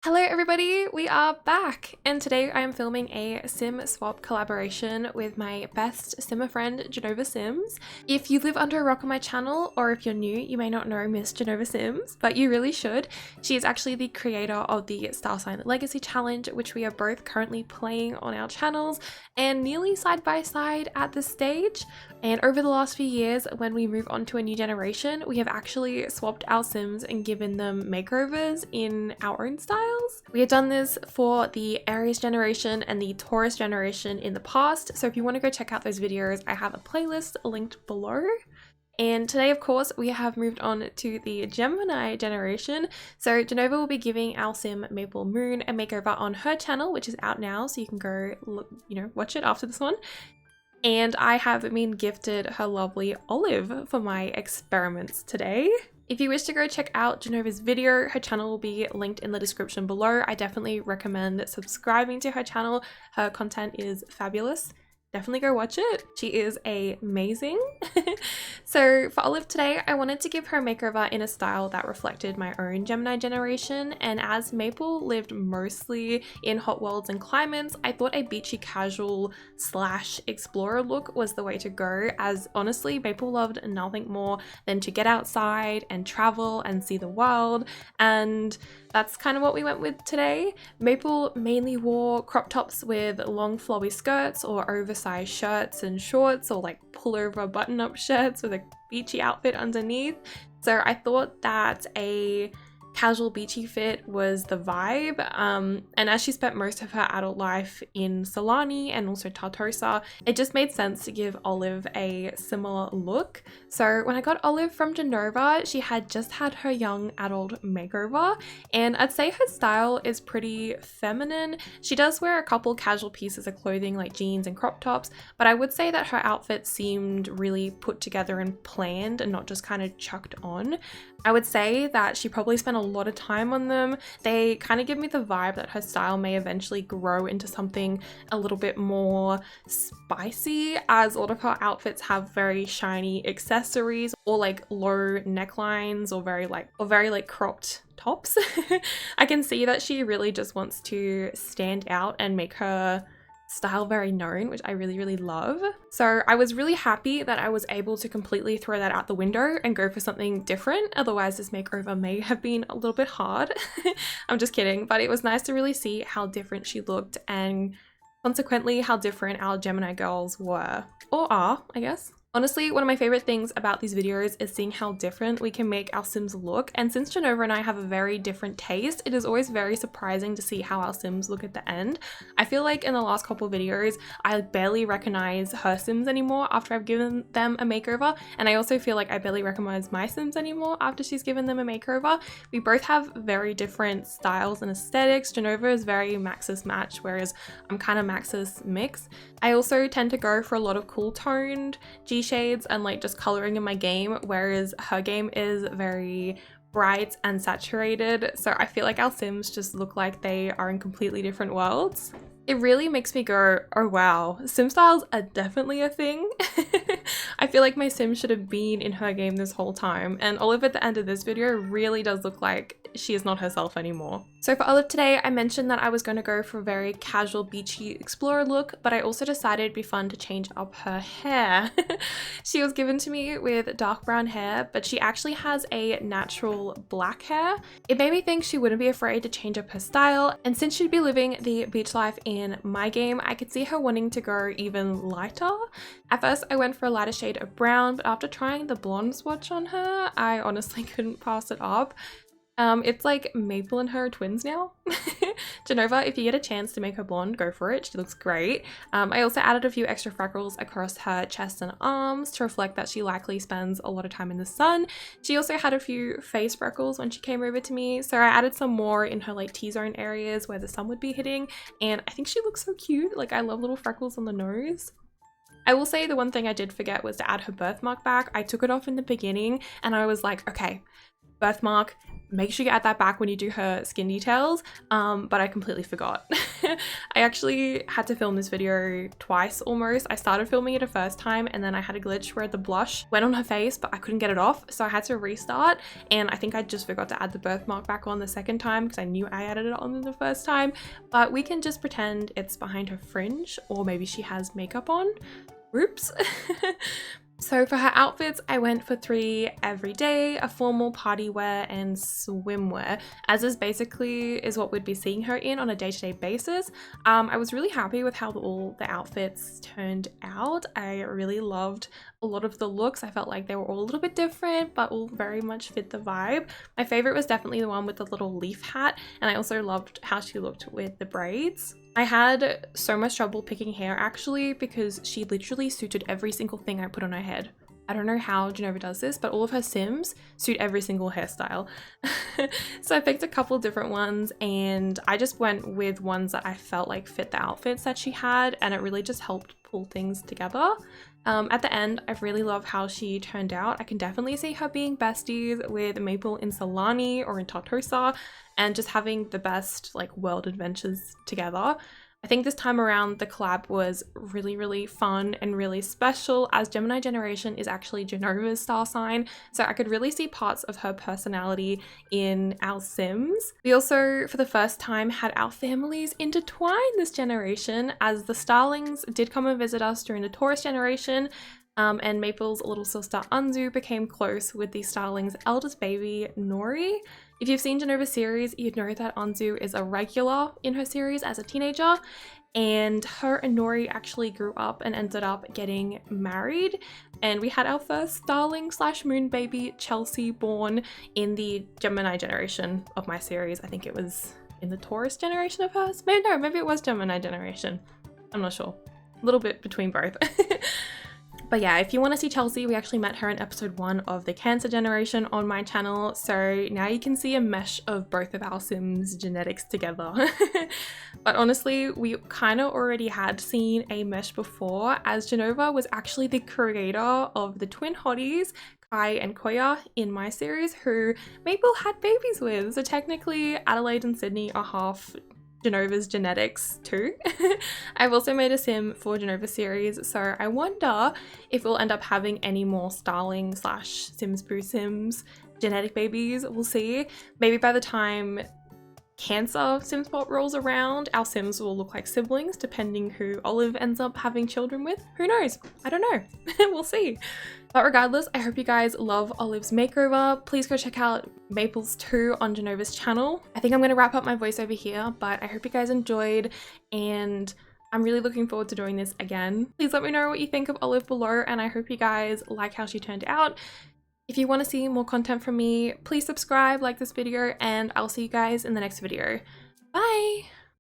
Hello everybody, we are back and today I am filming a sim swap collaboration with my best simmer friend GinovaSims. If you live under a rock on my channel or if you're new, you may not know Miss GinovaSims, but you really should. She is actually the creator of the Star Sign Legacy Challenge, which we are both currently playing on our channels and nearly side by side at this stage. And over the last few years, when we move on to a new generation, we have actually swapped our Sims and given them makeovers in our own styles. We have done this for the Aries generation and the Taurus generation in the past, so if you want to go check out those videos, I have a playlist linked below. And today, of course, we have moved on to the Gemini generation. So Genova will be giving our sim Maple Moon a makeover on her channel, which is out now, so you can go look, watch it after this one. And I have been gifted her lovely Olive for my experiments today. If you wish to go check out Genova's video, her channel will be linked in the description below. I definitely recommend subscribing to her channel. Her content is fabulous. Definitely go watch it. She is amazing. So for Olive today, I wanted to give her a makeover in a style that reflected my own Gemini generation, and as Maple lived mostly in hot worlds and climates, I thought a beachy casual / explorer look was the way to go, as honestly Maple loved nothing more than to get outside and travel and see the world, and that's kind of what we went with today. Maple mainly wore crop tops with long flowy skirts or oversized shirts and shorts, or like pullover button-up shirts with a beachy outfit underneath. So I thought that a casual beachy fit was the vibe, and as she spent most of her adult life in Solani and also Tartosa, it just made sense to give Olive a similar look. So when I got Olive from Genova, she had just had her young adult makeover, and I'd say her style is pretty feminine. She does wear a couple casual pieces of clothing like jeans and crop tops, but I would say that her outfit seemed really put together and planned and not just kind of chucked on. I would say that she probably spent a lot of time on them. They kind of give me the vibe that her style may eventually grow into something a little bit more spicy, as a lot of her outfits have very shiny accessories or like low necklines or very like cropped tops. I can see that she really just wants to stand out and make her style very known, which I really love. So I was really happy that I was able to completely throw that out the window and go for something different. Otherwise this makeover may have been a little bit hard. I'm just kidding, but it was nice to really see how different she looked and consequently how different our Gemini girls were, or are, I guess. Honestly, one of my favorite things about these videos is seeing how different we can make our Sims look, and since Genova and I have a very different taste, it is always very surprising to see how our Sims look at the end. I feel like in the last couple of videos, I barely recognize her Sims anymore after I've given them a makeover, and I also feel like I barely recognize my Sims anymore after she's given them a makeover. We both have very different styles and aesthetics. Genova is very Maxis match, whereas I'm kind of Maxis mix. I also tend to go for a lot of cool toned G shades and like just coloring in my game, whereas her game is very bright and saturated, so I feel like our Sims just look like they are in completely different worlds. It really makes me go, oh wow, Sim styles are definitely a thing. I feel like my Sim should have been in her game this whole time, and Olive at the end of this video really does look like she is not herself anymore. So for Olive today, I mentioned that I was going to go for a very casual beachy explorer look, but I also decided it'd be fun to change up her hair. She was given to me with dark brown hair, but she actually has a natural black hair. It made me think she wouldn't be afraid to change up her style, and since she'd be living the beach life in my game, I could see her wanting to go even lighter. At first, I went for a lighter shade of brown, but after trying the blonde swatch on her, I honestly couldn't pass it up. It's like Maple and her are twins now. Genova, if you get a chance to make her blonde, go for it. She looks great. I also added a few extra freckles across her chest and arms to reflect that she likely spends a lot of time in the sun. She also had a few face freckles when she came over to me, so I added some more in her like T-zone areas where the sun would be hitting, and I think she looks so cute. Like, I love little freckles on the nose. I will say the one thing I did forget was to add her birthmark back. I took it off in the beginning and I was like, okay, birthmark, make sure you add that back when you do her skin details, but I completely forgot. I actually had to film this video twice almost. I started filming it a first time and then I had a glitch where the blush went on her face but I couldn't get it off, so I had to restart, and I think I just forgot to add the birthmark back on the second time because I knew I added it on the first time. But we can just pretend it's behind her fringe, or maybe she has makeup on. Oops. So for her outfits, I went for 3 everyday, a formal party wear, and swimwear, as this basically is what we'd be seeing her in on a day-to-day basis. I was really happy with how all the outfits turned out. I really loved a lot of the looks. I felt like they were all a little bit different, but all very much fit the vibe. My favorite was definitely the one with the little leaf hat, and I also loved how she looked with the braids. I had so much trouble picking hair actually, because she literally suited every single thing I put on her head. I don't know how Ginova does this, but all of her Sims suit every single hairstyle. So I picked a couple different ones, and I just went with ones that I felt like fit the outfits that she had, and it really just helped pull things together. At the end, I really love how she turned out. I can definitely see her being besties with Maple in Solani or in Tartosa, and just having the best like world adventures together. I think this time around the collab was really fun and really special, as Gemini generation is actually Genova's star sign, so I could really see parts of her personality in our Sims. We also, for the first time, had our families intertwine this generation, as the Starlings did come and visit us during the Taurus generation, and Maple's little sister Anzu became close with the Starlings' eldest baby, Nori. If you've seen Genova's series, you'd know that Anzu is a regular in her series as a teenager, and her and Nori actually grew up and ended up getting married, and we had our first Starling / moon baby, Chelsea, born in the Gemini generation of my series. I think it was in the Taurus generation of hers. Maybe it was Gemini generation. I'm not sure. A little bit between both. But yeah, if you want to see Chelsea, we actually met her in episode 1 of the Cancer generation on my channel, so now you can see a mesh of both of our Sims genetics together. But honestly, we kind of already had seen a mesh before, as Ginova was actually the creator of the twin hotties, Kai and Koya, in my series, who Maple had babies with. So technically Adelaide and Sydney are half Genova's genetics too. I've also made a sim for Genova series, so I wonder if we'll end up having any more Starling / Sims Boo Sims genetic babies. We'll see. Maybe by the time Cancer Simspot rolls around, our Sims will look like siblings, depending who Olive ends up having children with. Who knows? I don't know. We'll see. But regardless, I hope you guys love Olive's makeover. Please go check out Maples 2 on Genova's channel. I think I'm going to wrap up my voiceover here, but I hope you guys enjoyed, and I'm really looking forward to doing this again. Please let me know what you think of Olive below, and I hope you guys like how she turned out. If you want to see more content from me, please subscribe, like this video, and I'll see you guys in the next video. Bye!